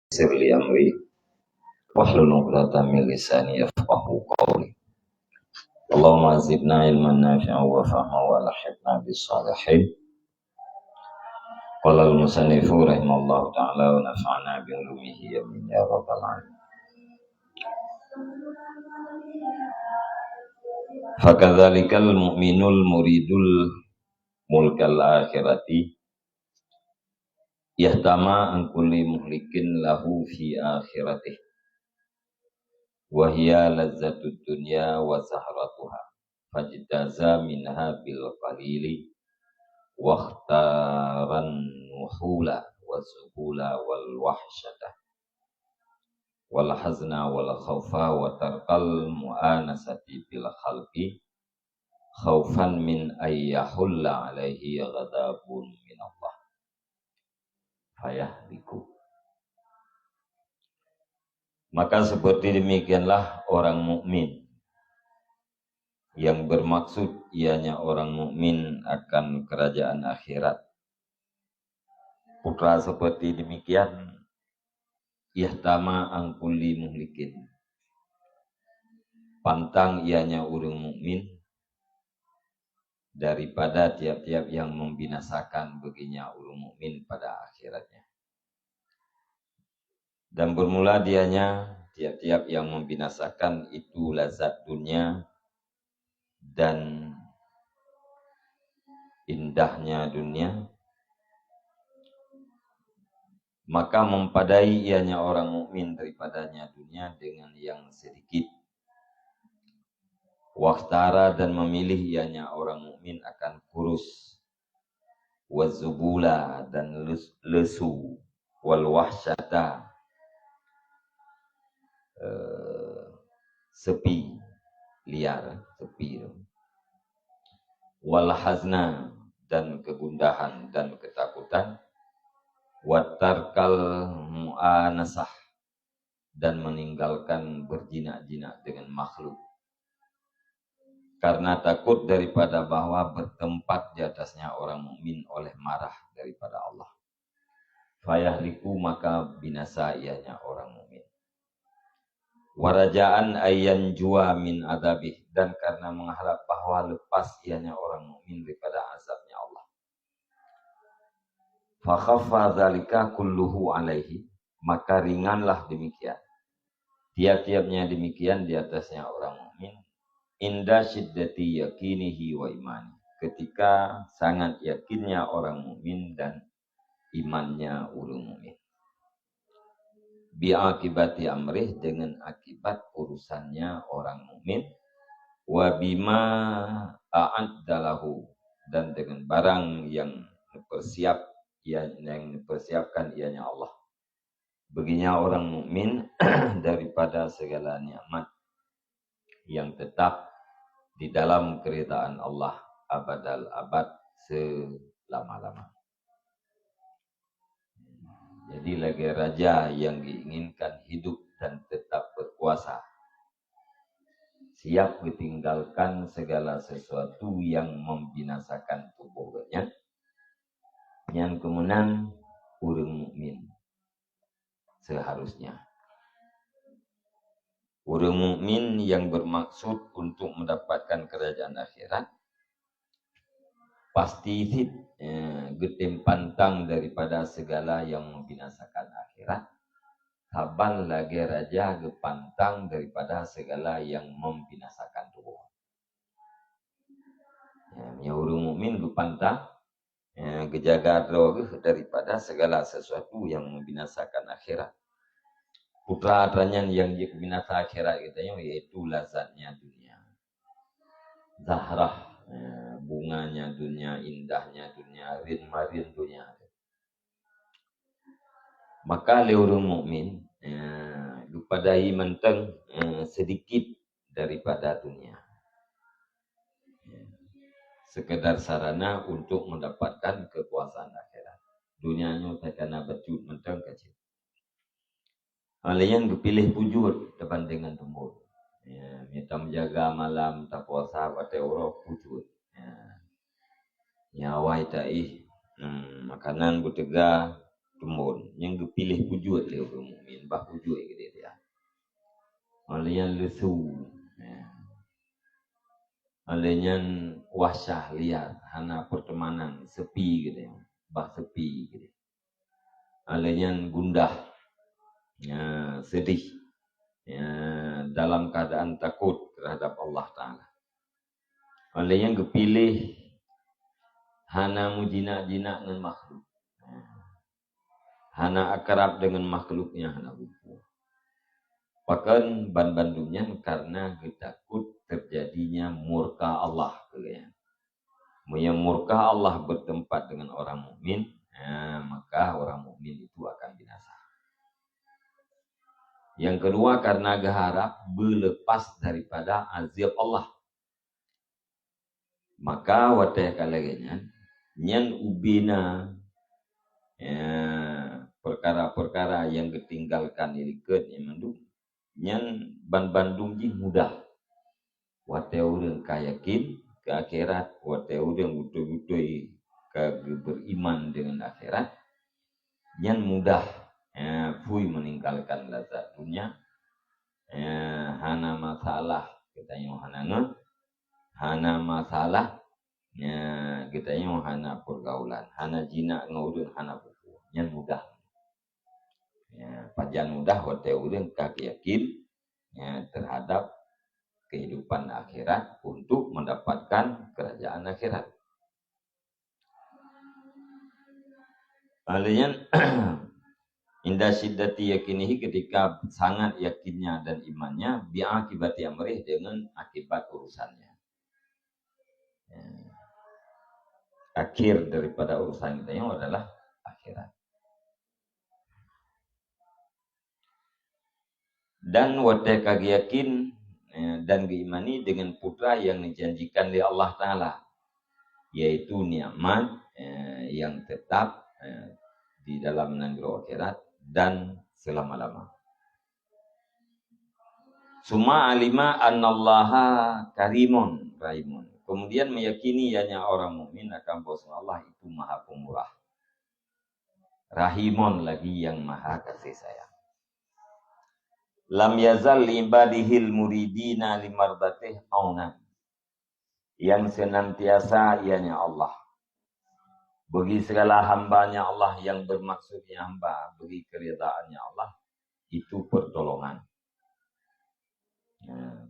yassir li amri wahlul 'uqdatam min lisani yafqahu qawli. Allahumma zidna ilman nafi'an wa fahman wa alhiqna bis salihin. Qala al-musannifu rahimallahu ta'ala wa nafa'na bi ulumihi amin ya rabbal alamin. Fakadzalikal mu'minul muridul mulkal akhirati yahtama an kulli muhlikin lahu fi akhiratih wa hiya lazzatud dunya wa zahratuha fajtaza minha bil qalili wa ikhtaran nuhula wa zuhula wal wahsyata wal hazna wal khawfa wa tarqal mu'anasati bil khalqi khaufan min ayyahulla alaihi ghadabun min Allah fayahliku. Maka seperti demikianlah orang mukmin yang bermaksud ianya orang mukmin akan kerajaan akhirat. Putra seperti demikian yahtama an kulli muhlikin, pantang ianya orang mukmin daripada tiap-tiap yang membinasakan baginya orang mukmin pada akhiratnya. Dan bermula dianya tiap-tiap yang membinasakan itu lazat dunia dan indahnya dunia, maka mempadai ianya orang mukmin daripadanya dunia dengan yang sedikit. Waktara dan memilih ianya orang mukmin akan kurus, wazubula dan lesu, wal wahsyata sepi, liar, sepi, wal hazna dan kegundahan dan ketakutan, watarkal mu'anasah dan meninggalkan berjinak-jinak dengan makhluk, karena takut daripada bahwa bertempat di atasnya orang mukmin oleh marah daripada Allah. Fayahliku, maka binasa ianya orang mukmin. Warajaan ayyan jua min adabih, dan karena mengharap bahwa lepas ianya orang mukmin daripada azabnya Allah. Fa khaffa dzalika kulluhu alaihi, maka ringanlah demikian, tiap-tiapnya demikian di atasnya orang mukmin. Inda syiddati yakinihi wa imani, ketika sangat yakinnya orang mukmin dan imannya orang mukmin. Bi akibati amrih, dengan akibat urusannya orang mukmin. Wa bima a'addalahu, dan dengan barang yang dipersiapkan ianya Allah baginya orang mukmin daripada segala nikmat yang tetap di dalam keridaan Allah abadal abad, selama-lama. Jadi lagi raja yang diinginkan hidup dan tetap berkuasa, siap ditinggalkan segala sesuatu yang membinasakan tubuhnya. Yang kemudian orang mukmin seharusnya, orang mukmin yang bermaksud untuk mendapatkan kerajaan akhirat, pasti getem pantang daripada segala yang membinasakan akhirat. Saban lagi raja gepantang daripada segala yang membinasakan tubuh. Ya, orang mukmin gepantang gejaga roh daripada segala sesuatu yang membinasakan akhirat. Putra adanya yang binasa akhirat katanya yaitu lazatnya dunia, zahrah, bunganya dunia, indahnya dunia, rin-marin dunia. Maka orang mukmin lupadai menteng sedikit daripada dunia, sekedar sarana untuk mendapatkan kekuasaan akhirat. Dunianya terkena bejut menteng kecil. Alian dipilih pujud depan dengan tembur. Minta menjaga malam tak puasa pada orang pujud. Nyawai taih makanan butega Tumun yang kepilih wujud dia orang mukmin bah wujud dia. Olehnya lesu. Olehnya wahsyah liar, hana pertemanan sepi gitu. Bah sepi gitu. Olehnya gundah. Ya, sedih. Ya, dalam keadaan takut terhadap Allah Ta'ala. Olehnya kepilih hana mujina-jina dengan makhluk. Hana akrab dengan makhluknya hana buku. Bahkan ban-bandungnya karena takut terjadinya murka Allah. Yang murka Allah bertempat dengan orang mukmin, maka orang mukmin itu akan binasa. Yang kedua karena berharap berlepas daripada azab Allah. Maka wateh kalagenya nyan ubina perkara-perkara yang ketinggalkan iliket yang mandung nyan ban-bandung ji mudah wate urang kayakin ke akhirat wate urang betul-betul ke beriman dengan akhirat nyan mudah fui meninggalkan lazat dunia hana masalah katanya hana masalah katanya hana pergaulan hana jinak ngurun hana buku nyan mudah pajan mudah wate urang yakin terhadap kehidupan akhirat untuk mendapatkan kerajaan akhirat. Alanya indah syiddati yakinihi ketika sangat yakinnya dan imannya bi'akibati amrih dengan akibat urusannya. Akhir daripada urusan kita yang adalah akhirat. Dan wate kagi yakin dan keimani dengan putra yang dijanjikan oleh Allah Ta'ala, yaitu nikmat yang tetap di dalam negeri akhirat dan selama-lama. Suma alima annallaha karimun rahimun. Kemudian meyakini ianya orang mukmin akan bahwa Allah itu maha pemurah. Rahimun lagi yang maha kasih sayang. Lam yazal ibadihil muridina limardatih auna. Yang senantiasa ianya Allah. Bagi segala hambanya Allah yang bermaksudnya hamba. Bagi keredaannya Allah. Itu pertolongan.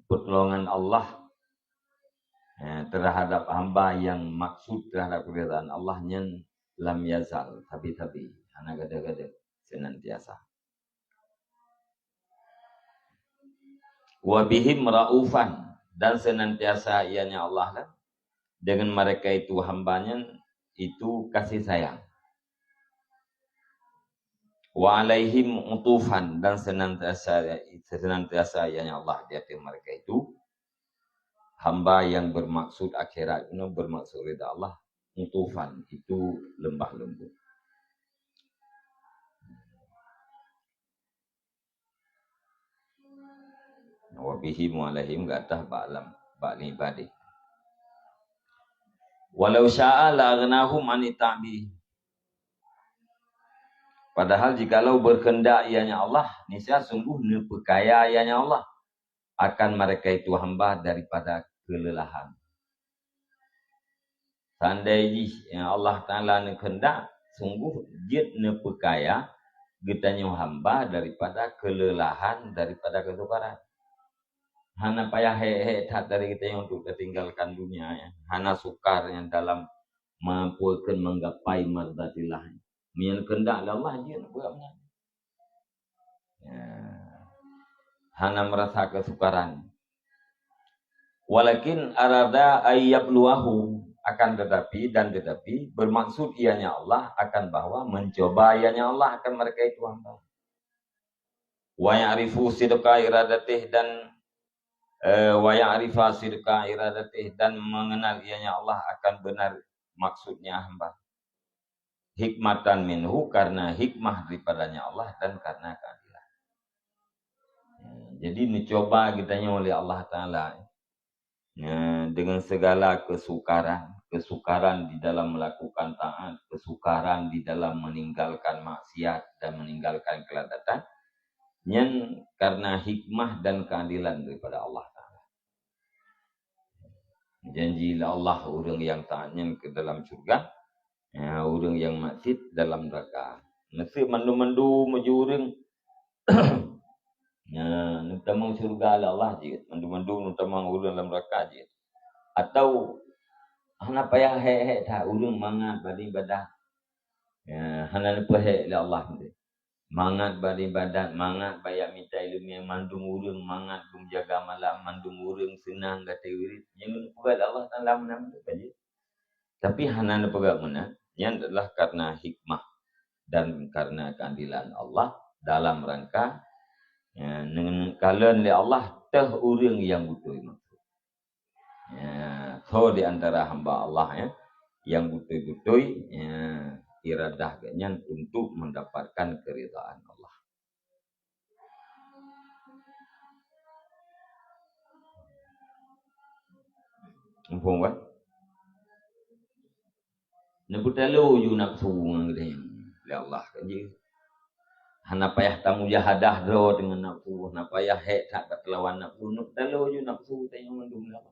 Pertolongan Allah terhadap hamba yang maksud terhadap keredaan Allah. Yang lam yazal. Tabi-tabi. Anak gada-gada. Senantiasa. Wabihim ra'ufan dan senantiasa ianya Allah lah dengan mereka itu hambanya itu kasih sayang. Wa alaihim utufan dan senantiasa ianya Allah di atas mereka itu hamba yang bermaksud akhirat, bermaksud ridha Allah. Utufan itu lembah lembut. Wabihim wa alaihim gatah ba'li ibadi. Walau sya'a la'aghnahum anita'bi. Padahal jikalau berkendak ianya Allah, niscaya sungguh nepekaya ianya Allah akan mereka itu hamba daripada kelelahan. Seandainya Allah Ta'ala nekhendak, sungguh jid nepekaya getanya hamba daripada kelelahan, daripada kesukaran. Hana payah tak dari kita yang untuk tinggalkan dunia ya. Hana sukar yang dalam mampukan menggapai mardatillah. Yang kendak Allah dia nak buatnya. Hana merasa kesukaran. Walakin arada ayyabluwahu akan tetapi bermaksud ianya Allah akan bahwa mencoba ianya Allah akan mereka itu hamba. Wa ya'rifu sidqa iradatih dan wa ya'rifa sidqa iradatih dan mengenal ianya Allah akan benar maksudnya hamba. Hikmatan minhu karena hikmah daripadanya Allah dan karena keadilan. Jadi dicoba kitanya oleh Allah Ta'ala dengan segala kesukaran, kesukaran di dalam melakukan taat, kesukaran di dalam meninggalkan maksiat dan meninggalkan keladatan, yang karena hikmah dan keadilan daripada Allah Ta'ala. Janji Allah orang yang taatnya ke dalam syurga, orang yang maksiat dalam neraka. Mesti mandu-mandu menuju orang nutamang syurga Allah je, mandu-mandu nutamang orang dalam neraka je. Atau hana payah hek dah urang mangat badi ibadah. Hana lepas hek la Allah ni. Mangat badi ibadat, mangat bayak minta ilmu yang mandung urang, mangat menjaga malam mandung urang senang kata wirid. Yang pegat Allah Taala menang tu saja. Tapi hana pegat mana? Yang adalah karena hikmah dan karena keadilan Allah dalam rangka kalian li Allah teh urang yang butuh maksud. So di antara hamba Allah yang betul-betul iradah ganyan untuk mendapatkan keridhaan Allah. Mumpung kan? Nebut lalu you nafsu ngadain li Allah kan je. Hana payah tamu jahadah do dengan nafsu, hana payah hek tak ketelawan nafsu, nebut lalu you nafsu tanya mandum Allah.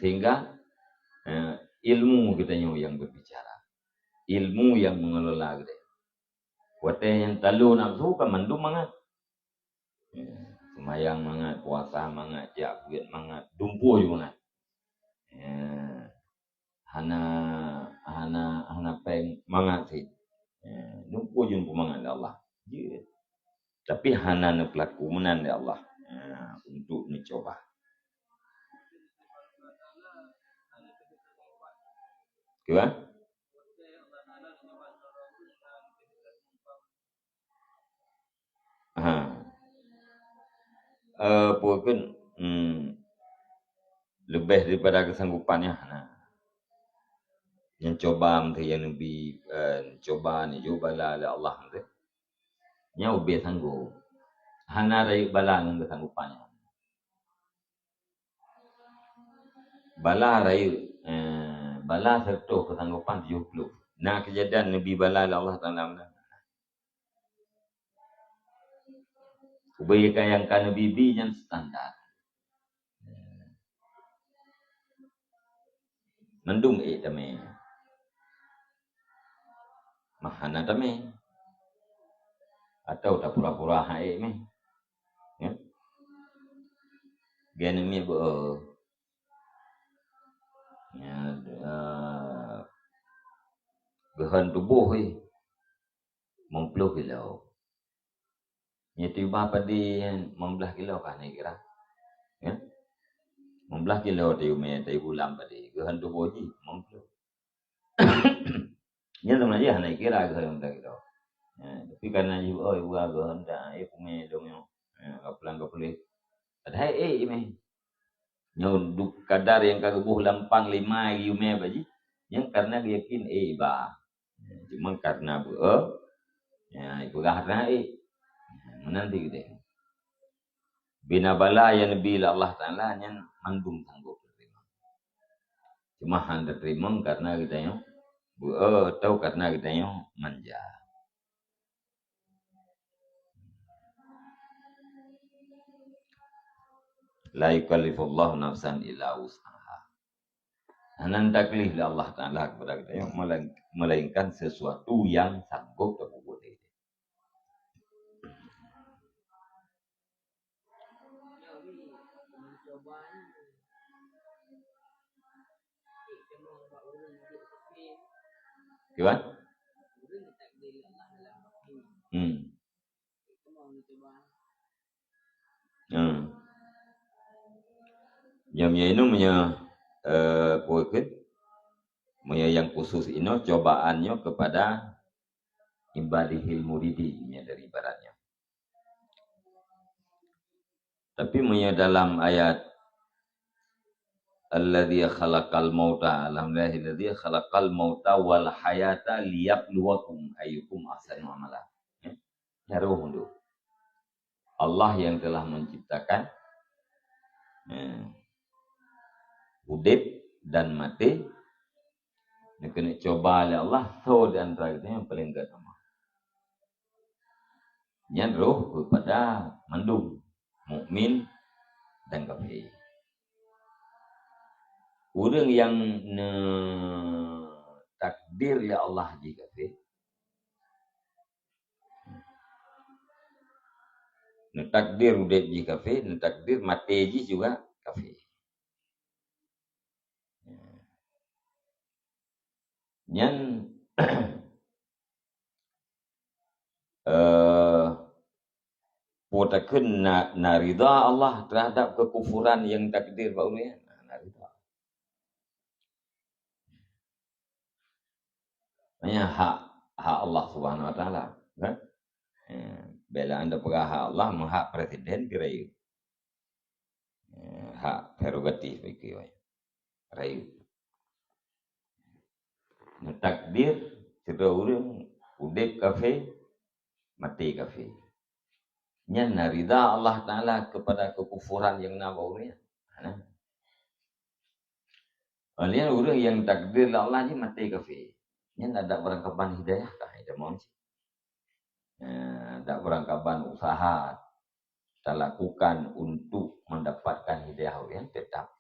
Sehingga ilmu kita yang berbicara, ilmu yang mengelola kita. Wate yang talu nafsu kan mandum mangat, semayang mangat, puasa mangat, jakut mangat, dumpu juga mangat. Hana peng mangat sih, dumpu juga mangat Allah. Tapi hana pelaku menan Allah untuk mencoba. Kan? Pokoknya lebih daripada kesanggupannya. Yang coba mesti yang lebih coba ni cobalah oleh Allah mesti. Yang lebih sanggup. Hana rai bala dengan kesanggupannya. Bala rai bala serta kesanggupan 70. Nah kejadian Nabi bala Allah Taala. Kebaikan yang kan Nabi yang standar. Mendung tamai. Mahana tamai. Atau tak pura-pura hai meh. Ya. Gen mi bo. Ya gehan tubuh mempluh kilo. Nya tiba padi 15 kilo kan ni kira. Ya. 15 kilo tiu me tai bulan padi. Gehan tubuh ji mempluh. Nya sama dia naik kira gehan 15 kilo. Tapi karena ibu gehan dah pume dong yo. Kapelang kapulih. Ada me. Nya kadar yang kagebuh lampang 5 yume baji. Yang karena dia yakin ba. Cuma karena ibu karena menanti gitu. Bina bala yang Nabi Allah Ta'ala yang mandum sanggup terima. Cuma hanya terima karena kita yang tahu karena kita yang manja. La yukallifullahu nafsan illa wus'aha. Hanan taklif Allah Ta'ala kepada kita yang melainkan sesuatu yang sanggup terbuat. Gimana? Yang ini punya yang khusus ini cobaannya kepada ibadihil muridi dari ibaratnya. Tapi dalam ayat alladzi khalaqal mauta alladzi khalaqal mauta wal hayata liyabluwakum ayyukum ahsanu amala. Haruh dulu. Allah yang telah menciptakan udip dan mati. Dia kena coba oleh Allah. So di antara itu yang paling utama. Yang roh kepada mandum, mukmin dan kafir. Orang yang takdir oleh Allah di kafir. Takdir udah di kafir, takdir mati juga kafir. Yang potakeun narida Allah terhadap kekufuran yang takdir baunya. Narida. Hanya hak Allah Subhanahu wa taala, kan? Bila anda pegang hak Allah, hak presiden kirayu. Hak prerogatif begitu. Rayu. Takdir cerita orang udip kafir, mati kafir. Nya narida Allah Ta'ala kepada kekufuran yang nabawnya. Alian orang yang takdir Allah ni mati kafir. Nya ada berangkapan hidayah kah? Ada mohon. Ada berangkapan usaha kita lakukan untuk mendapatkan hidayah yang tetap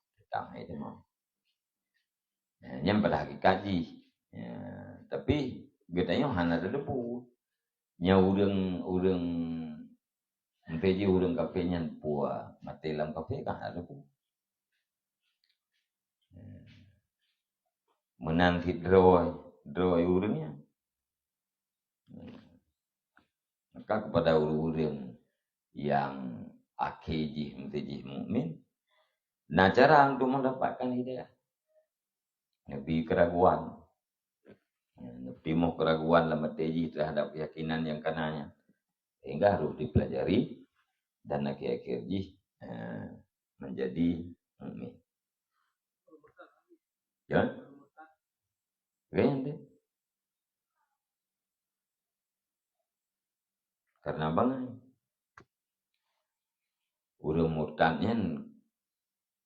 itu mohon. Yang pada hakikat tapi getanya hana ada depu. Nya urang Mpeji urang kafe nyan pua mati lam kafe kah ada depu. Menanti droy urangnya. Maka kepada urang yang akiji mpeji mukmin, nah cara untuk mendapatkan hidayah. Nabi keraguan. Timo keraguan dalam teji terhadap keyakinan yang kananya. Sehingga harus dipelajari dan akhir-akhir menjadi mukmin. Ya? Kayaknya karena bangai. Urang murtadnya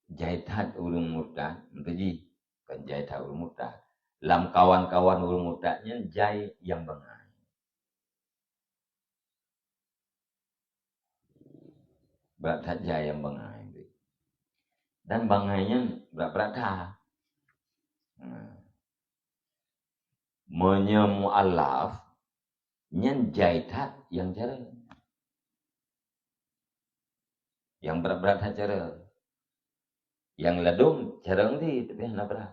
jahitat urang murtad, menteji kan jahitat urang murtad. Lam kawan-kawan urang murtadnya jai yang bangai. Berat jai yang bangai. Dan bangainya berat-berat. Menyemu'alaf nyen jahitat yang cara. Yang berat-berat cara. Yang ledung cara nanti tapi hana berat.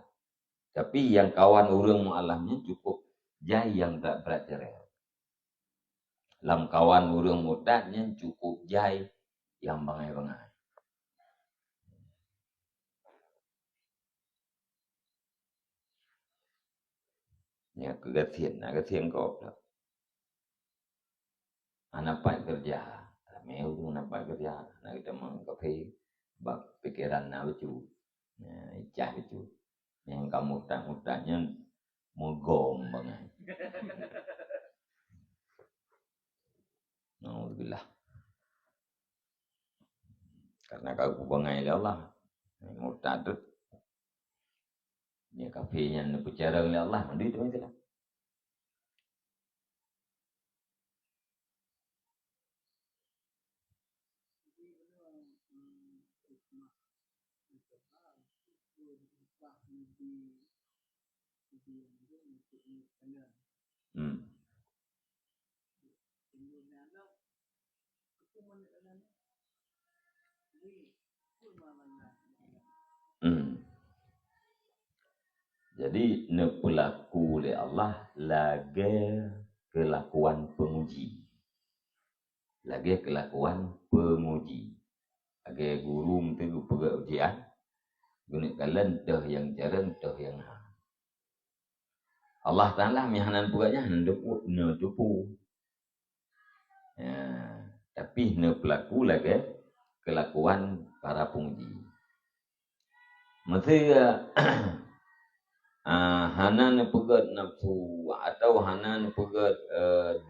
Tapi yang kawan urang mu'alafnya cukup jai yang berat-berat cara. Lam kawan urang murtadnya cukup jai yang bangai-bangai. Ya kegatian kau. Anak pak kerja. Meu tu anak pak kerja. Nak kita mengkafe bak pikiran na lucu. Icah lucu. Yang kamu murtadnya megom bangai. Alhamdulillah. Karena kau bangai Allah. Murtad tu. Dia kafirnya nak bicara oleh Allah. Mandi tu macam mana? Jadi nepelaku oleh Allah lagi kelakuan penguji. Lagi kelakuan penguji. Lagi guru mesti pegang ujian. Guna kalian dah yang jarang dah yang Allah Ta'ala mihanan pugaknya hendak dupu. Tapi nepelaku lagi kelakuan para penguji. Mesti hana pegat nafsu atau hana pegat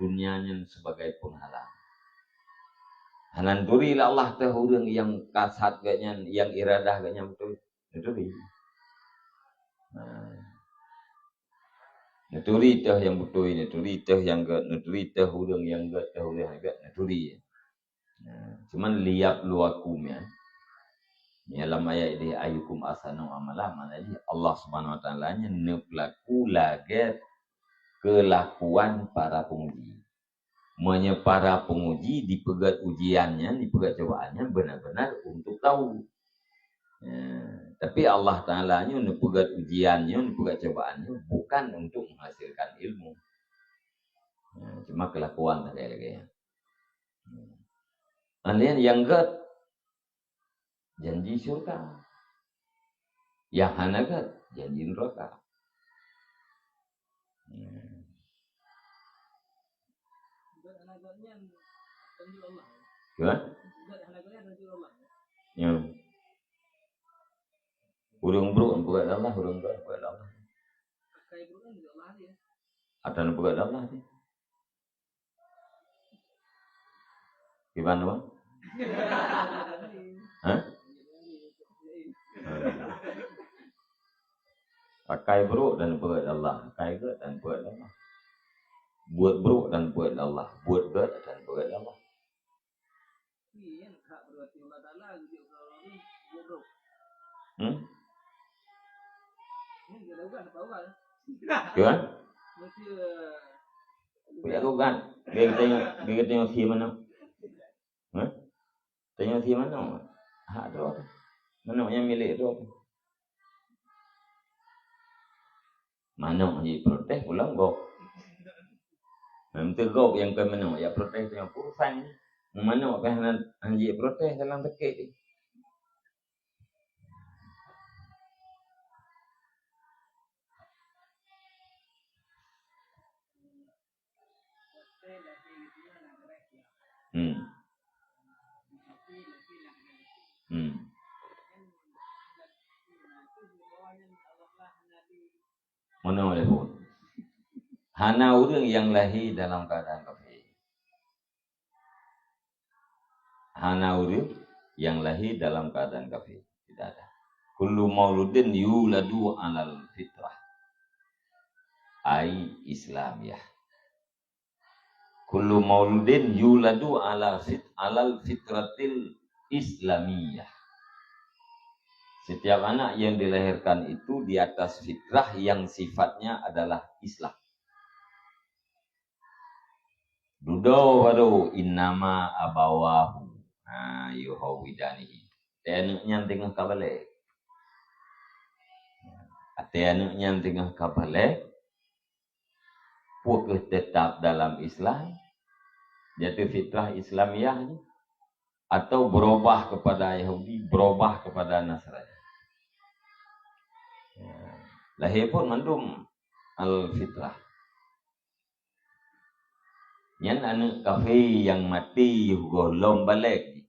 dunianya sebagai penghalang. Hanan duri lah Allah teh orang yang kasat gaknya, yang iradah gaknya betul. Itu dia. Naturi teh yang betul ini, naturi teh yang gak, naturi teh hurung yang gak, teh hurung yang gak, naturi. Cuman liap luakumnya. Dalam ayat ini ayukum asanu amalah, maknanya Allah Subhanahu wa taala nya nepelaku laget kelakuan para penguji. Para penguji dipegat ujiannya, dipegat cobaannya benar-benar untuk tahu. Tapi Allah Ta'ala nya dipegat ujiannya, dipegat cobaannya bukan untuk menghasilkan ilmu. Cuma kelakuan lagi-lagi. Kalian yang gak janji surga, yang hanagat janji neraka. Gimana? Ya. Hurung bro bukan Allah, hurung bro bukan Allah. Ada yang bukan Allah ni. Gimana bang? Hah? Pakai bro dan buat Allah, pakai gak dan buat Allah. Buat bro dan buat Allah, buat gak dan buat Allah. Gimana? Boleh lakukan. Dia tengok si mana? Tengok si mana? Hak tu apa? Mana yang milik tu apa? Mana yang protes pulang gok. Nanti gok yang ke mana? Ya protes yang urusan ni. Mana apa yang anjing protes dalam tekik ni? Mana boleh pun. Hana orang yang lahir dalam keadaan kafir. Hana orang yang lahir dalam keadaan kafir. Tidak ada. Kullu mauludin yuladu alal fitrah. Ai Islamiyah. Kullu mauludin yuladu alal fitratil Islamiyah. Setiap anak yang dilahirkan itu di atas fitrah yang sifatnya adalah Islam. Dudo waru innama abawahu yuhawidanihi. Tenuknya tengah kabale. Tenuknya tengah kabale. Pukul tetap dalam Islam. Jatuh fitrah Islamiyah ni. Atau berubah kepada Yahudi, berubah kepada Nasrani. Lahir pun mandum al-fitrah. Yang anak kafir yang mati golong balik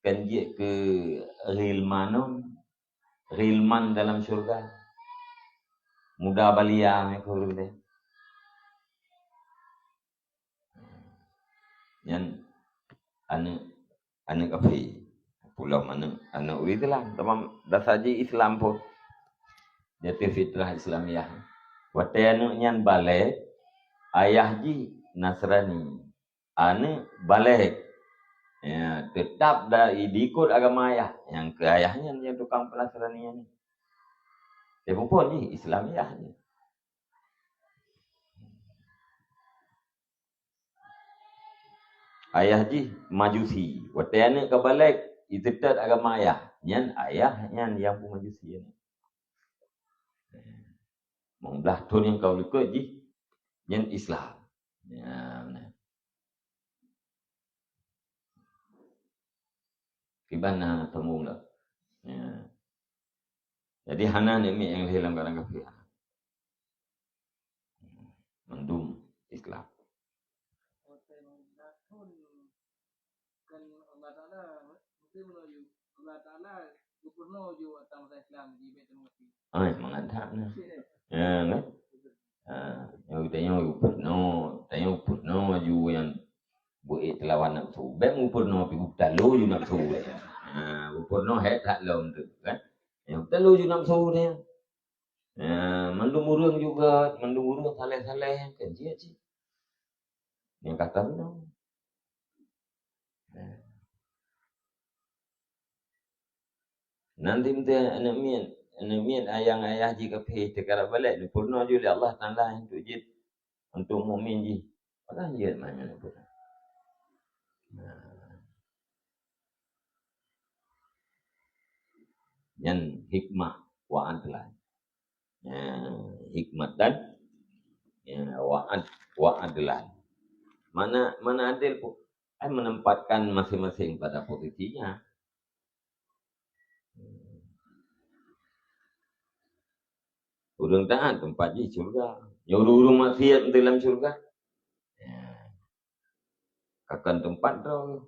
kan dia ke rilman dalam syurga. Muda balia mereka boleh. Yang anak kafir pulau mana anak itulah tamam dah saji Islam pun. Jatuh fitrah Islamiyah. Watai anaknya balik, ayah ji Nasrani, anak balik, ya, tetap dah ikut agama ayah. Yang ke ayahnya yang tukang Nasrani ni. Dia pun ni Islamiyah ni. Ayah ji Majusi, watai anak ke balik, itu tetap agama ayah. Yang ayahnya yang pun Majusi ni. Mengbelah tu yang kau ikut je yang Islam. Ya, benar. Kibana temu lah. Ya. Jadi hana ni yang hilang kadang kafir. Mendum Islam. Mengandapnya. Ya kan? Yang tanya purno ju yang buat lawan nafsu. Baik purno pi talo ju nafsu dia. Purno het tak lom tu kan. Yang talo ju nafsu dia. Mendung urang juga, mendung urang saleh-saleh kan cik. Yang kata tu. Nanti minta anak mian ayah jika pergi tekara balik ni purna je oleh Allah Taala untuk jid untuk mukmin je. Orang je mana nak pun. Yang hikmah wa adlan. Hikmat dan wa adlan. Mana adil pun. Menempatkan masing-masing pada posisinya. Urang taat tempat di syurga. Urang maksiat dalam syurga. Akan tempat tu.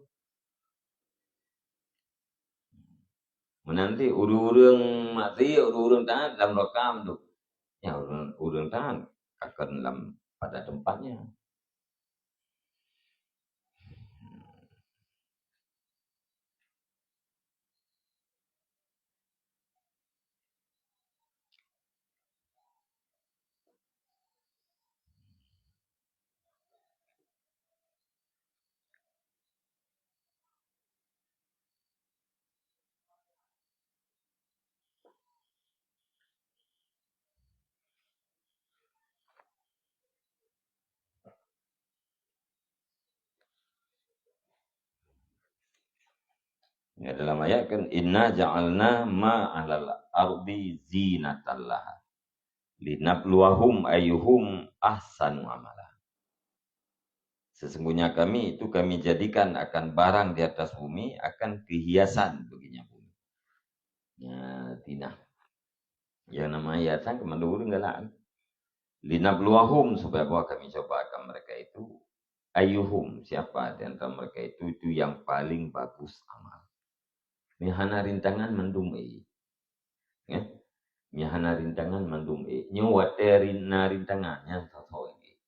Menanti urang maksiat, urang taat dalam rakam tu. Ya urang taat akan dalam pada tempatnya. Ya, dalam ayat kan inna ja'alna ma'alal ardi zinatallaha linabluwahum ayyuhum ahsanu amala. Sesungguhnya kami jadikan akan barang di atas bumi akan kehiasan baginya bumi. Ya, tinah. Yang nama hiasan kemandu enggak linabluwahum supaya bahwa kami coba akan mereka itu ayyuhum siapa di antara mereka itu yang paling bagus amal. Mihana rintangan mendum ya mihana rintangan mendum nyuwat rintangan yang tahu ini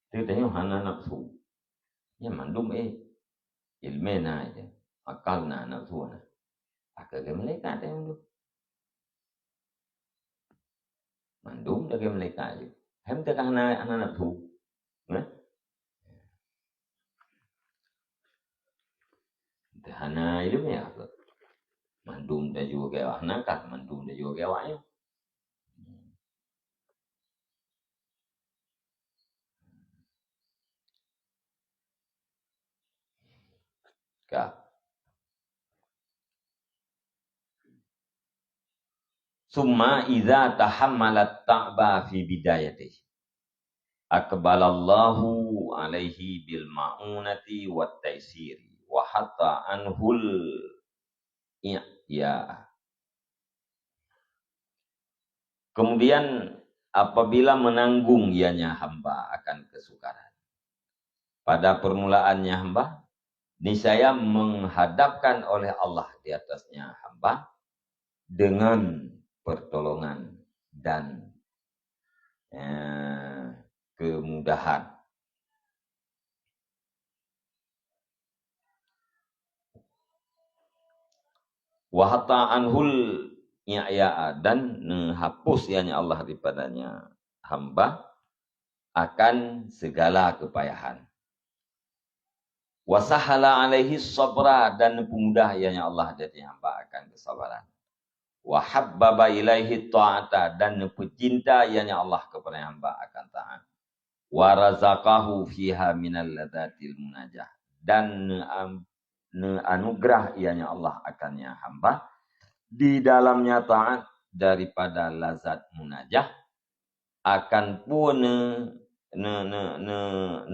itu tanya hana nafsu ya mendum ilmena aja akalna nafsu na akal mereka ada yang mendum dari mereka aja hem tekan hana nafsu hana ilmu ya mandum dah juga gawah nakak mandum dah juga gawahnya kah summa idza tahammalat ta'ba fi bidayatihi akbalallahu alaihi bil ma'unati wat taisiri wa hatta anhul ya. Kemudian apabila menanggung ianya hamba akan kesukaran. Pada permulaannya hamba, niscaya menghadapkan oleh Allah di atasnya hamba dengan pertolongan dan kemudahan. Wa hatta anhul i'ya'a dan menghapus ianya Allah daripadanya hamba akan segala kepayahan. Wa sahala alaihi sabra dan pemudah ianya Allah dari hamba akan kesabaran. Wa habbaba ilaihi ta'ata dan pecinta ianya Allah kepada hamba akan taat. Wa razaqahu fiha minal ladzatil munajah dan anugerah ianya Allah akannya hamba di dalamnya taat daripada lazat munajah akan pun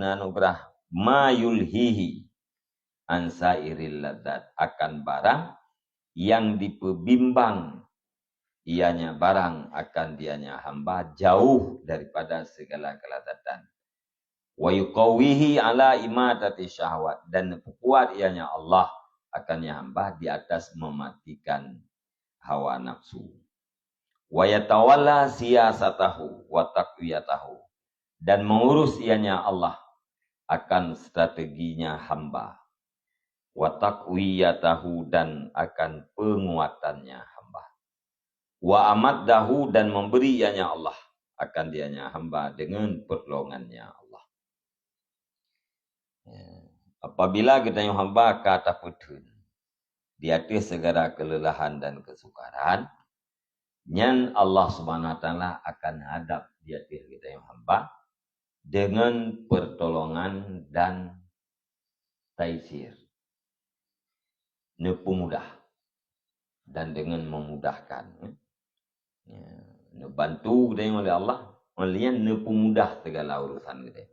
anugerah mayulhihi ansairil ladzat akan barang yang diperbimbang ianya barang akan dianya hamba jauh daripada segala kelazatan. Wa yuqawihi ala imatati syahwat dan kuat ianya Allah akannya hamba di atas mematikan hawa nafsu. Wa yatawalla siyasatahu wa taqwiyatahu dan mengurus ianya Allah akan strateginya hamba wa taqwiyatahu dan akan penguatannya hamba. Wa amaddahu dan memberi ianya Allah akan dianya hamba dengan pertolongannya Allah. Apabila kita yang hamba kata putun di atas segala kelelahan dan kesukaran, nyan Allah Subhanahu wa taala akan hadap di atas kita yang hamba dengan pertolongan dan taisir. Nepemudah dan dengan memudahkan. Bantu kita oleh Allah, oleh nepemudah segala urusan kita.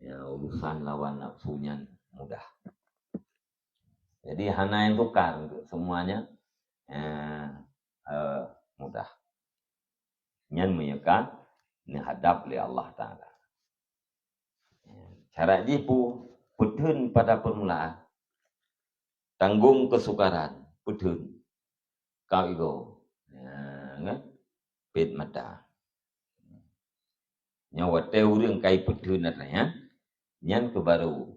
Urusan lawan nafsunya mudah. Jadi hana yang tukar untuk semuanya mudah. Nyan menyeka hadap oleh Allah Ta'ala. Cara jipu putun pada permulaan. Tanggung kesukaran putun. Kau itu. Pit mata. Nyawa teu ring kai putun natanya. Nyan kebaru.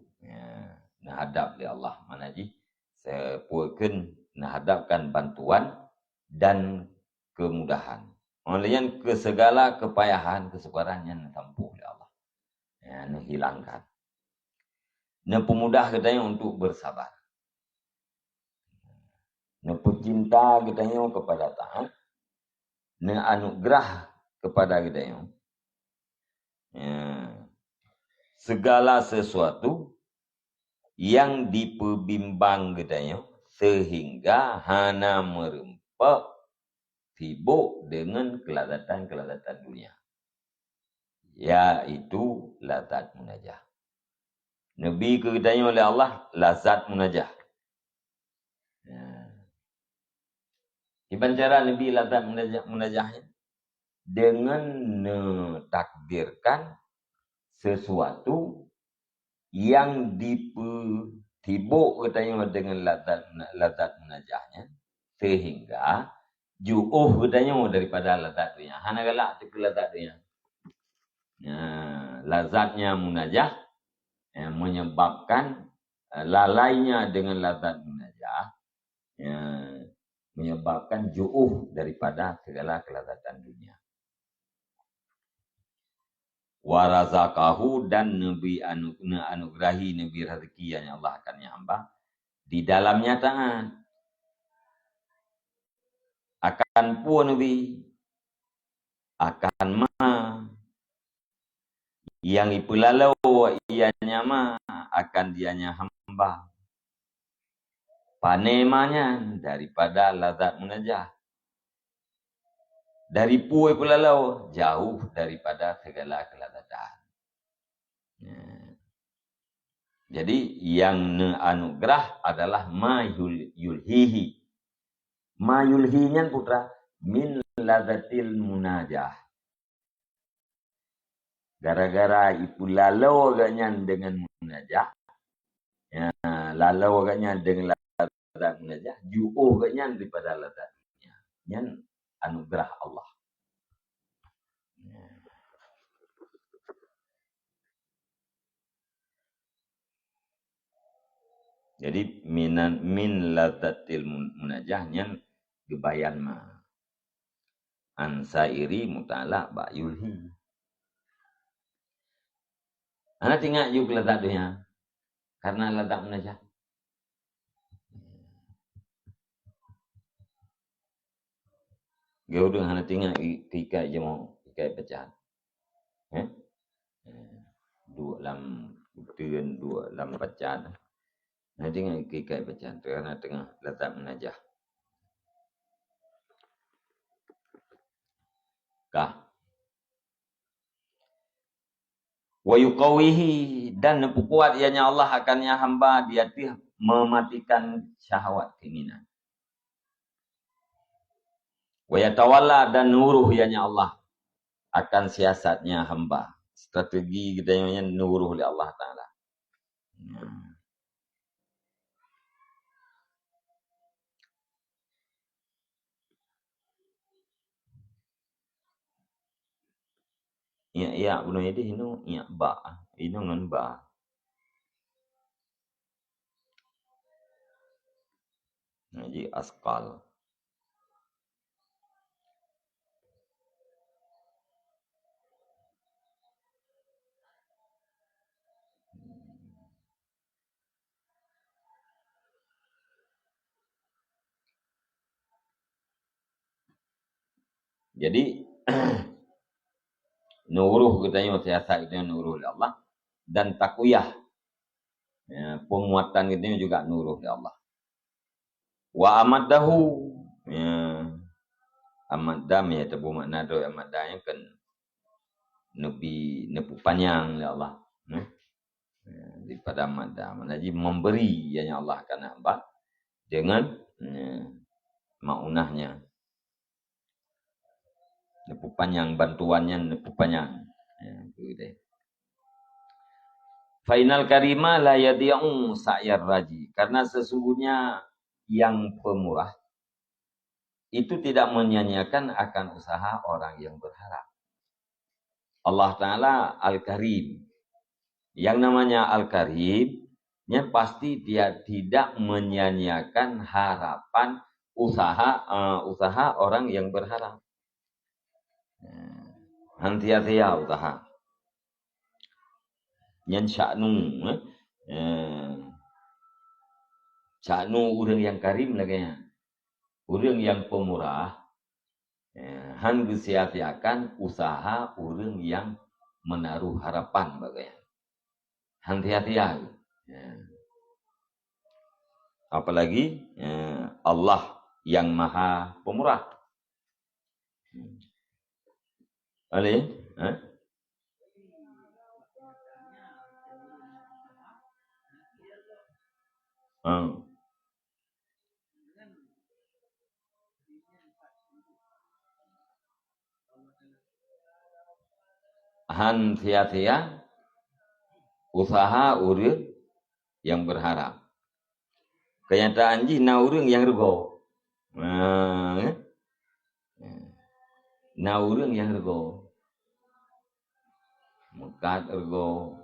Hadap oleh Allah. Mana ji? Sepuakan hadapkan bantuan dan kemudahan. Olehnya ke segala kepayahan, kesukaran yang tampuh oleh Allah. Hilangkan. Pemudah katanya untuk bersabar. Cinta katanya kepada taat. Anugerah kepada katanya. Segala sesuatu yang diperbimbang katanya sehingga hana merempak sibuk dengan kelazatan-kelazatan dunia. Yaitu lazat munajah. Nabi ketanya oleh Allah, lazat munajah. Gimana cara Nabi lazat munajahnya? Dengan mentakdirkan sesuatu yang ditibuk katanya dengan lazat munajahnya. Sehingga ju'uh katanya daripada lazat dunia. Hana galak ke lazat dunia. Lazatnya munajah menyebabkan lalainya dengan lazat munajah menyebabkan ju'uh daripada segala kelazatan dunia. Warazakahu dan Nabi anugerahi Nabi rezeki yang Allah akan hamba di dalamnya tangan akan pun Nabi akan yang ipulalau ianya akan dianya hamba panemanya daripada lazat munajah. Dari puai pulalau jauh daripada segala kelazatan. Jadi yang anugerah adalah ma yulhihi. Ma yulhinya putra min lazatil munajah. Gara-gara ipulalau agaknya dengan munajah. Lalau agaknya dengan lazat munajah, ju'uh agaknya daripada lazat dunia. Yang anugerah Allah. Jadi min lazatil munajahnya gebayan ma. Ansairi mutala ba yulhi. Ana tinggal juga lazat dunia. Karena lazat munajah. Gaudu hana tinggal ikai je mau ikai pecahan. Dua lam pecahan. Hana tinggal ikai pecahan karena tengah lazat munajah. Kah. Wa yuqawihi dan kuat ianya Allah akannya hamba dia mematikan syahwat keinginan. Wa yatawalla dan nuruh ianya Allah akan siasatnya hamba. Strategi kita yang nuruh oleh Allah Ta'ala. Ya, bunuh ini ya ba. Ini ngan ba. Jadi asqal. Jadi nuruh katanya siasat kita nuruh oleh Allah, dan takuyah, ya, penguatan kita juga nuruh oleh Allah. Wa amaddahu, ya, amaddam ya tabu makna do amaddanya kan nabi nepu panjang oleh Allah, ya, daripada amaddam. Jadi memberi yang Allah akan hamba dengan maunahnya. Nepu panjang, bantuannya nepu panjang. Ya, itu dia. Fainal karima la yadi'u sa'yar raji. Karena sesungguhnya yang pemurah itu tidak menyanyiakan akan usaha orang yang berharap. Allah Ta'ala Al-Karim. Yang namanya Al-Karim, pasti dia tidak menyanyiakan harapan usaha orang yang berharap. Hantia-tia usaha. Yang sya'nu orang yang karim lagi. Orang yang pemurah, han sia-siakan usaha orang yang menaruh harapan bagaimana. Hati-hati. Apalagi Allah yang maha pemurah. Alih, han sia-sia usaha orang yang berharap. Kenyataan na orang yang rego. Na orang yang rego. Mukat rego.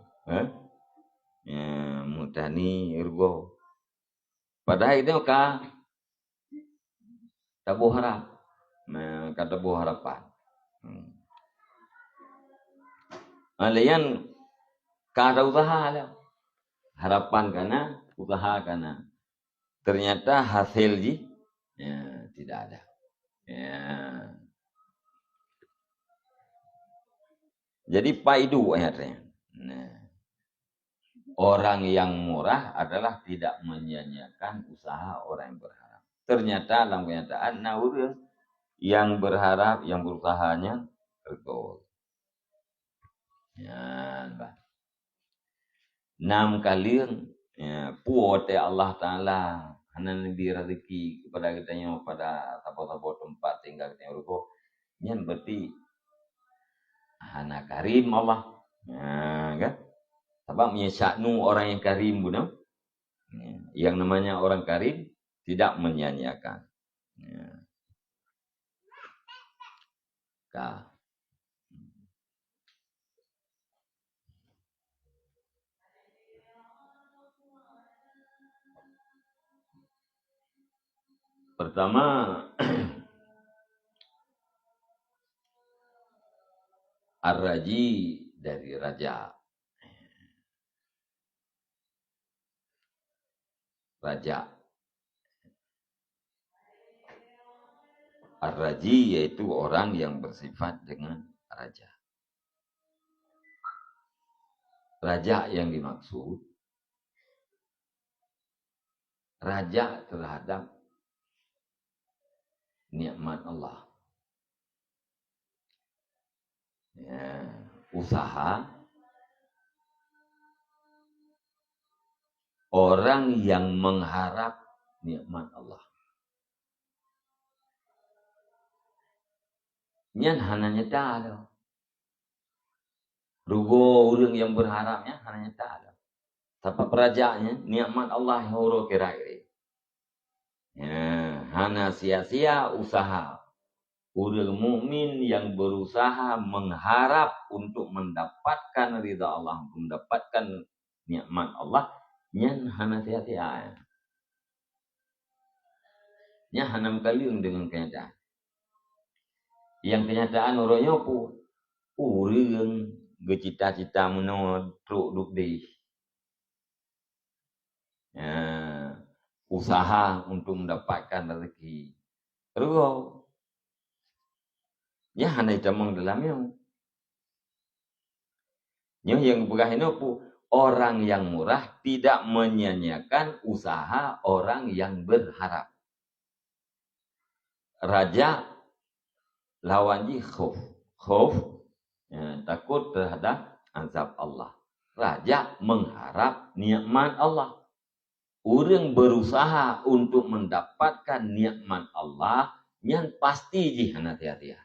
Mutani rego. Padahal itu tabu harap. Kata tabu harapan. Alian kada usaha lah. Harapan kana, usaha kana. Ternyata hasil tidak ada. Jadi paidu ayatnya. Orang yang murah adalah tidak menyanyiakan usaha orang yang berharap. Ternyata dalam kenyataan orang yang berharap, yang berusahanya tergol. Enam kali puote Allah Ta'ala hanan di rezeki kepada kita yang pada tapo-tapo tempat tinggal kita ruko. Yang berarti hana karim Allah. Kan? Sebab sya'nu orang yang karim guna. Yang namanya orang karim tidak menyanyiakan. Pertama, ar-raji dari raja. Raja. Ar-raji yaitu orang yang bersifat dengan raja. Raja yang dimaksud raja terhadap nikmat Allah. Usaha orang yang mengharap nikmat Allah. Nyan hananya ta'ala. Rugo orang yang berharapnya hananya ta'ala. Tapi perajanya nikmat Allah yang huru kira-kira. Hana sia-sia usaha. Orang mukmin yang berusaha mengharap untuk mendapatkan ridha Allah, untuk mendapatkan nikmat Allah, nyan hana sia-sia. Nya hanam kaliung dengan kenyataan. Yang kenyataan orangnya pun urang gecita-cita menurut duk di usaha untuk mendapatkan rezeki. Terus nya hanai camang dalamnya. Nya yang berahino pun orang yang murah tidak menyanyiakan usaha orang yang berharap. Raja lawan ji khauf. Khauf takut terhadap azab Allah. Raja mengharap nikmat Allah. Orang berusaha untuk mendapatkan nikmat Allah yang pasti ji hati-hati.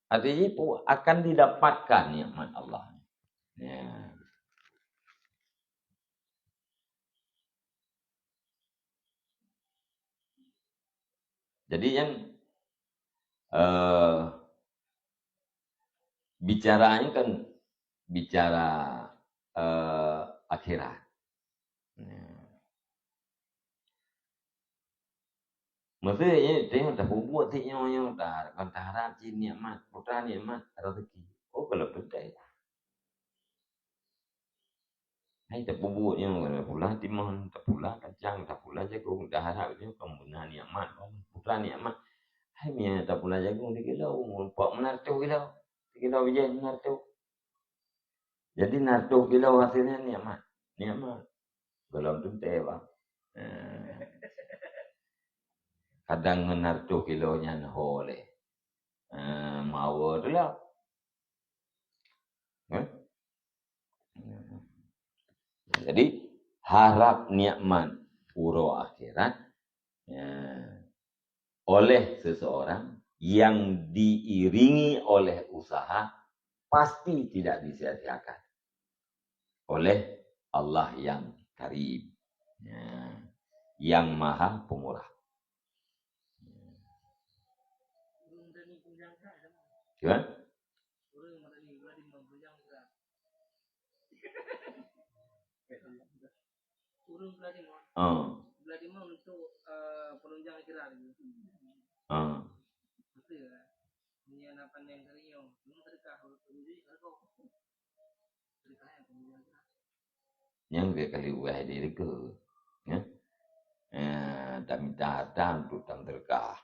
Artinya akan didapatkan nikmat Allah. Ya. Jadi yang bicaranya kan bicara akhirat. Maksudnya tengok dah buat yang dah kan harap ji nikmat, putra nikmat rezeki. Oh kalau betul. Hai tak buat yang pula timon, tak pula kacang, tak pula jagung, dah harap dia pembenar nikmat, putra nikmat. Hai mia tak pula jagung 3 kilo, pak menartu kilo. 3 kilo biji menartu. Jadi nartu kilo hasilnya nikmat. Nikmat. Belum tentu bang. Kadang menartu kilonya boleh. Mau tu lah. Jadi harap nikmat puro akhirat oleh seseorang yang diiringi oleh usaha pasti tidak disia-siakan oleh Allah yang Karim, yang Maha Pemurah. Gimana? Vladimir untuk penunjang akhirat. Betul lah. Ini yang apa yang keriyo. Ini sedekah yang dia kali uai diri ke, ya, tak minta harta untuk tam terkah,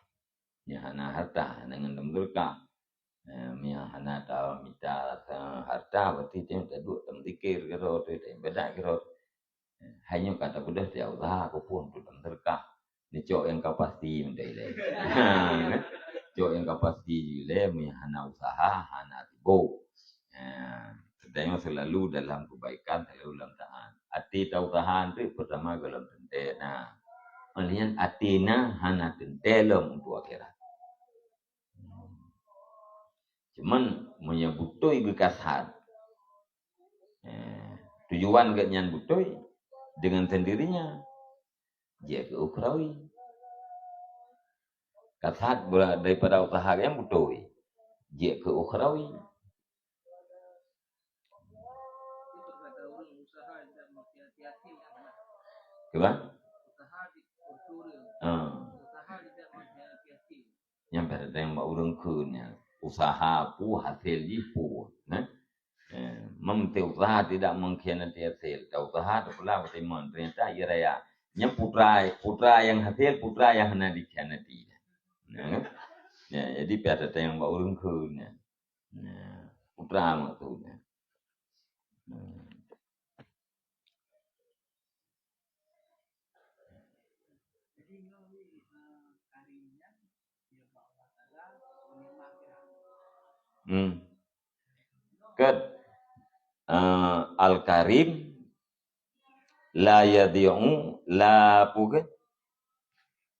ya hana harta dengan tam terkah, ya hana tahu minta harta berarti dia tak duk tam tikir kero, dia beda kero. Hanya kata budak dia Allah aku pun untuk tam terkah. Ni cok yang kau pasti mendai. Cok yang kau pasti le, ya hana usaha, hana tibo. Sedangnya selalu dalam kebaikan, selalu dalam taat. Ati tahu tahan tu pertama dalam tente. Nah, melihat atina hana tente dalam untuk akhirat. Cuman menyebutui bekashan. Tujuan kenyan butui dengan sendirinya dia ke ukrawi. Kasat daripada usaha yang butui dia ke ukrawi. Gimana? Yang pada yang urang kunnya usaha pu hasil jipu, nah. Memti usaha tidak mengkhianati hasil. Usaha pula beriman ternyata ia raya. Yang putra yang hasil, putra yang hendak dikhianati. Nah. Ya, jadi pada yang urang kunnya. Nah, putra maksudnya. Kat Al-Karim la yadi'u la puga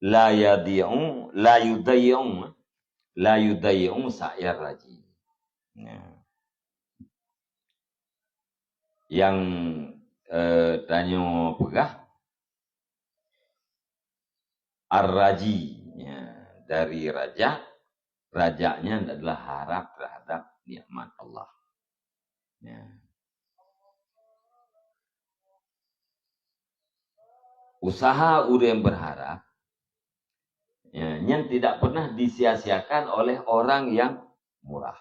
la yadi'u la yudayyi'u sa'ir raji. Yang tanya pegah ar-raji dari raja, rajanya adalah harap terhadap nikmat Allah. Usaha orang yang berharap Ya, yang tidak pernah disia-siakan oleh orang yang murah.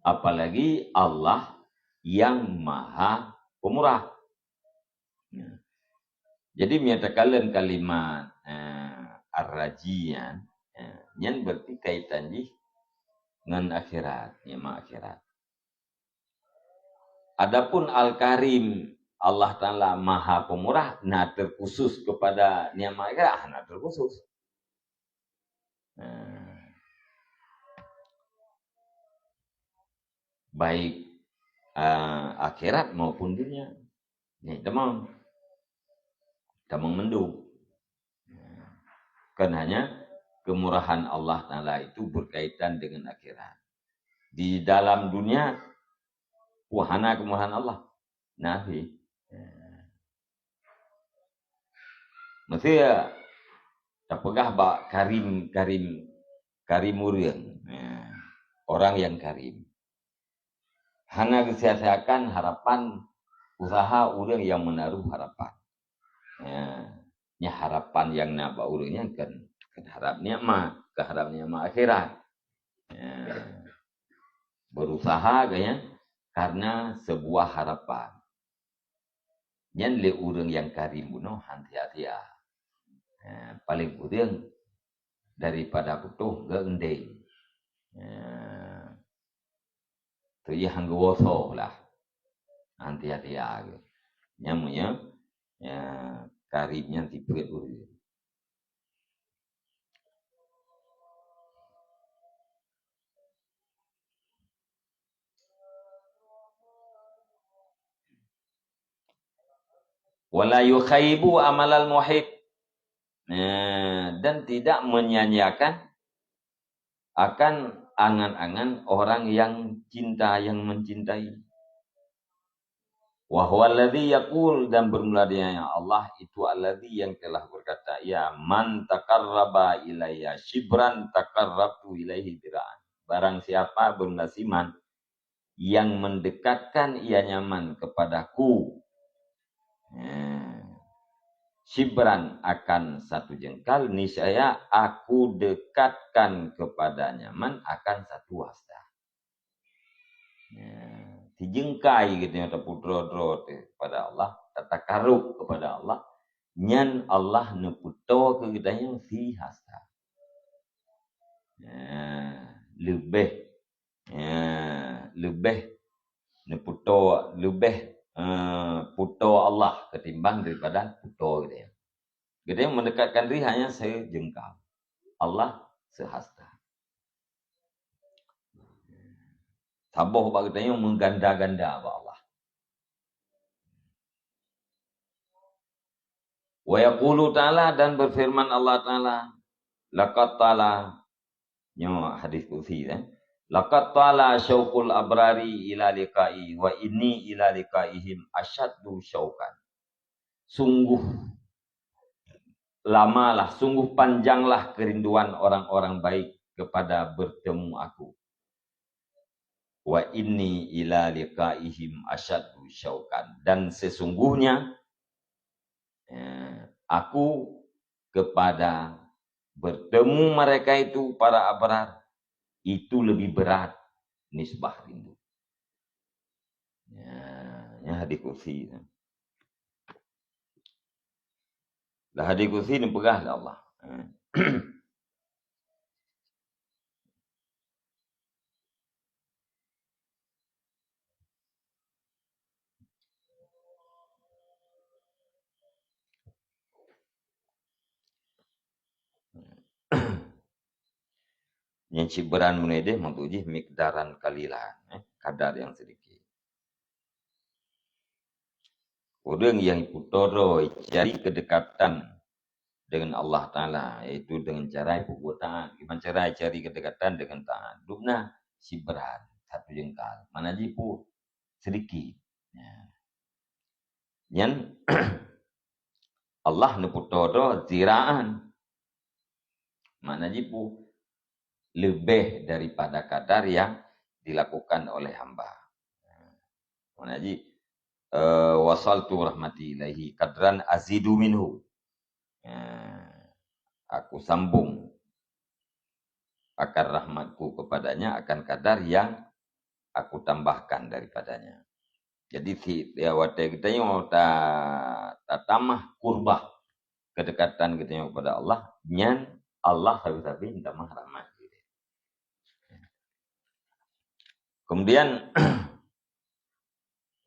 Apalagi Allah yang maha pemurah. Ya. Jadi menyatakan kalimat ar-rajian, yang berarti kaitan dengan akhirat, nikmat akhirat. Adapun al-karim, Allah Ta'ala maha pemurah, nah terkhusus kepada nikmat akhirat, nah terkhusus. Baik akhirat maupun dunia. Ni tamam mendung. Kan hanya kemurahan Allah Ta'ala itu berkaitan dengan akhirat. Di dalam dunia, wahana kemurahan Allah. Nafi. Mesti ya, tak pegah bak karim murian. Orang yang karim. Hana kesiasakan harapan usaha orang yang menaruh harapan. Ya harapan yang nak buat orangnya kan harap nikmat, keharap nikmat akhirat. Berusaha kayaknya karena sebuah harapan. Yang le orang yang karim bunuh hati-hati paling kurang daripada butuh gendeng. Tu yang gowoso lah. Hati-hati Nyamunya karimnya tipe orang. Wala yukhaibu amalal muhib. Dan tidak menyanyiakan akan angan-angan orang yang cinta, yang mencintai. Wa huwa alladhi yaqul, dan bermula dengan Allah itu alladhi yang telah berkata, ya man taqarraba ilayya shibran taqarrabtu ilaihi dira'an. Barang siapa bernasiman yang mendekatkan ia nyaman kepadaku shibran akan satu jengkal, niscaya aku dekatkan kepada nyaman akan satu wasta. Dijengkai gitu ya terpudro-dro kepada Allah, tatakarub kepada Allah, nyan Allah neputo ke kita yang si hasta. Lebih neputo lebih puto Allah ketimbang daripada puto gitu ya. Gitu yang mendekatkan diri hanya sejengkal, Allah sehasta. Tabuh bagi kita yang mengganda-ganda Allah. Wa yaqulu ta'ala, dan berfirman Allah Ta'ala, laqad ta'ala, nyo hadis qudsi laqad ta'ala syauqul abrari ila liqa'i wa inni ila liqa'ihim asyaddu syauqan. Sungguh lamalah, sungguh panjanglah kerinduan orang-orang baik kepada bertemu aku. Wa inni ila liqa'ihim asyaddu syauqan, dan sesungguhnya aku kepada bertemu mereka itu para abrar itu lebih berat nisbah rindu. Ya hadis kursi. Lah hadis kursi ni pegah lah Allah. Yang ciberan menedeh mentuji mikdaran kalilan, kadar yang sedikit. Orang yang putoro cari kedekatan dengan Allah Ta'ala, yaitu dengan cara perbuatan. Gimana cara cari kedekatan dengan taat? Dukna ciberan, satu jengkal. Mana jipu sedikit. Yang Allah neputoro ziraan. Mana jipu lebih daripada kadar yang dilakukan oleh hamba. Mana ji wasaltu rahmati ilaihi kadran azidu minhu. Aku sambung akar rahmatku kepadanya akan kadar yang aku tambahkan daripadanya. Jadi si dia wate kita yang tak tamah kurbah kedekatan kita kepada Allah, nyan Allah tapi tamah rahmat. Kemudian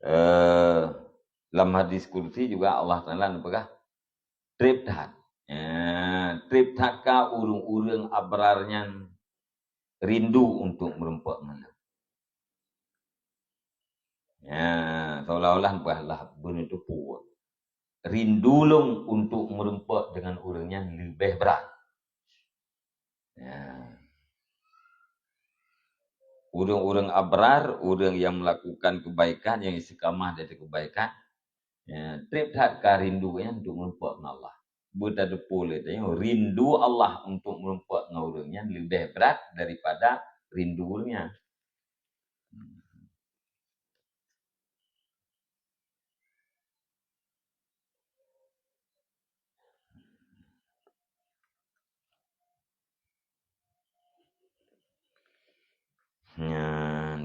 dalam hadis kursi juga Allah Ta'ala apakah? Triptat. Triptatkah urung-urung abrarnya rindu untuk merempak mana. Seolah-olah buahlah benda itu puas. Rindu long untuk merempak dengan orangnya lebih berat. Orang-orang abrar, orang yang melakukan kebaikan, yang istiqamah dari kebaikan, triptatkah rindunya untuk merempak dengan Allah. Buta depul itu rindu Allah untuk merempak dengan orangnya lebih berat daripada rindunya.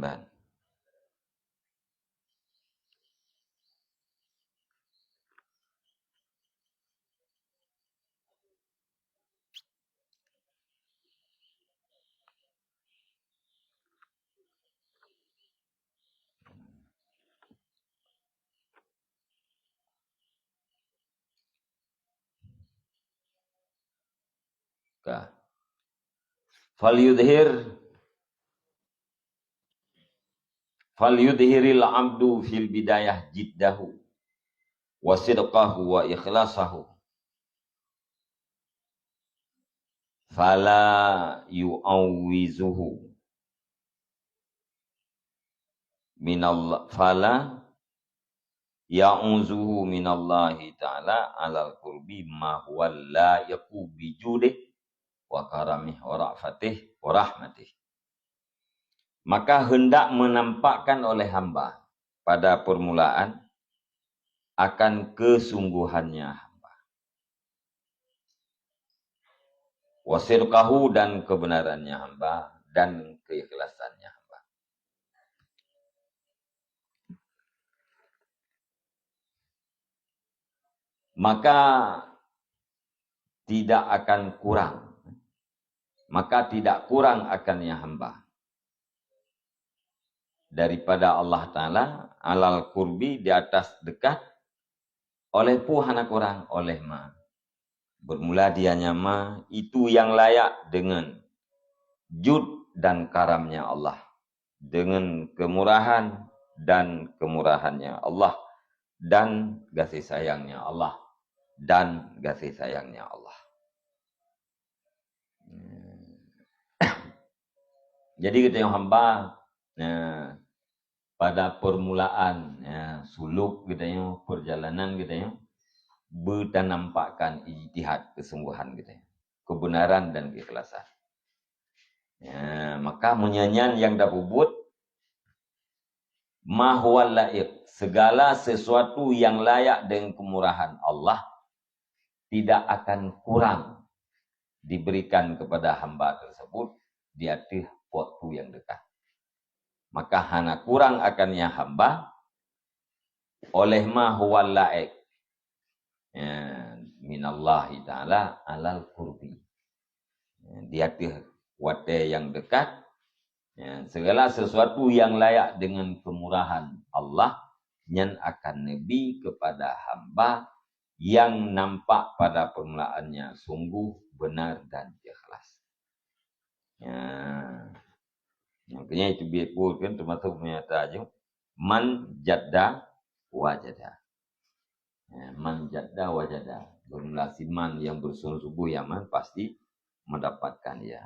Ban. Falyudhiril abdu fil bidayah jiddahu wa sidqahu wa ikhlasahu fala yu'awwizuhu minallah fala ya'uzuhu minallahi ta'ala alal qurbi ma huwa la yaku bijudih wa karamih wa ra'fatih wa rahmatih. Maka hendak menampakkan oleh hamba pada permulaan akan kesungguhannya hamba. Wasirqahu dan kebenarannya hamba dan keikhlasannya hamba. Maka tidak akan kurang. Maka tidak kurang akannya hamba. Daripada Allah Ta'ala alal kurbi di atas dekat oleh puhana kurang oleh ma. Bermula dianya ma itu yang layak dengan jud dan karamnya Allah. Dengan kemurahan dan kemurahannya Allah. Dan kasih sayangnya Allah. Dan kasih sayangnya Allah. Jadi kita yang hamba pada permulaan suluk kita yang perjalanan kita yang bernampakkan ijtihad kesungguhan kita kebenaran dan keikhlasan. Maka menyanyian yang dah bubut mahwal laik segala sesuatu yang layak dengan kemurahan Allah tidak akan kurang diberikan kepada hamba tersebut di atas waktu yang dekat. Maka hana kurang akannya hamba oleh ma huwal laik minallahi ta'ala alal qurbi. Di atas wate yang dekat, segala sesuatu yang layak dengan kemurahan Allah yang akan nabi kepada hamba yang nampak pada permulaannya sungguh benar dan ikhlas. Makanya itu biarpun kan termasuk menyata aja man jadda wajada. Man jadda wajada. Bermula siman yang bersungguh-sungguh yang man pasti mendapatkan ya.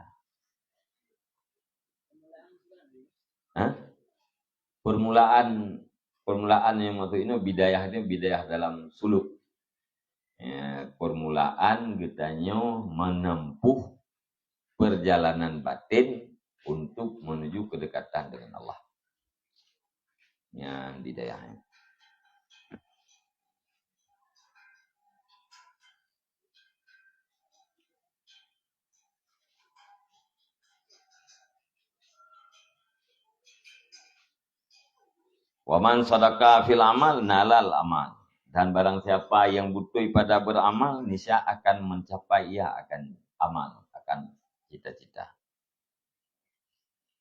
Permulaan yang maksud ini bidayah dalam suluk. Permulaan kitanya menempuh perjalanan batin untuk menuju kedekatan dengan Allah. Yang bidayahnya. Wa man sadaka fil amal nalal amal. Dan barang siapa yang butuh pada beramal, niscaya akan mencapai ia akan amal, akan cita-cita.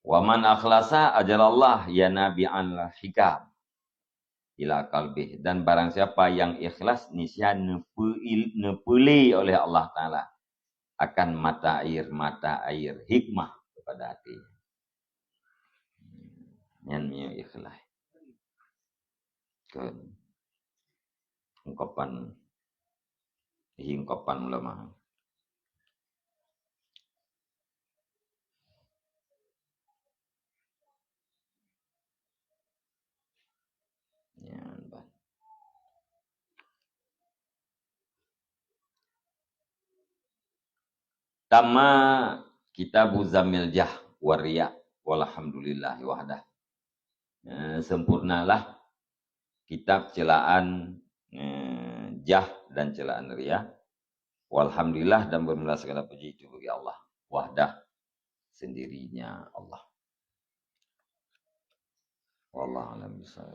Wa man akhlasa ajalallah ya nabi'an hikam ila qalbih. Dan barang siapa yang ikhlas, niscaya nepuli oleh Allah Ta'ala akan mata air hikmah kepada hatinya. Yang ikhlas. Ungkapan ulama. Ya, Tama kitabu Zamil Jah Wariya walhamdulillah wahdah. Sempurnalah kitab celaan jah dan celaan riya. Walhamdulillah dan bermula segala puji itu bagi Allah. Wahdah sendirinya Allah. Wallahu a'lam bishawab.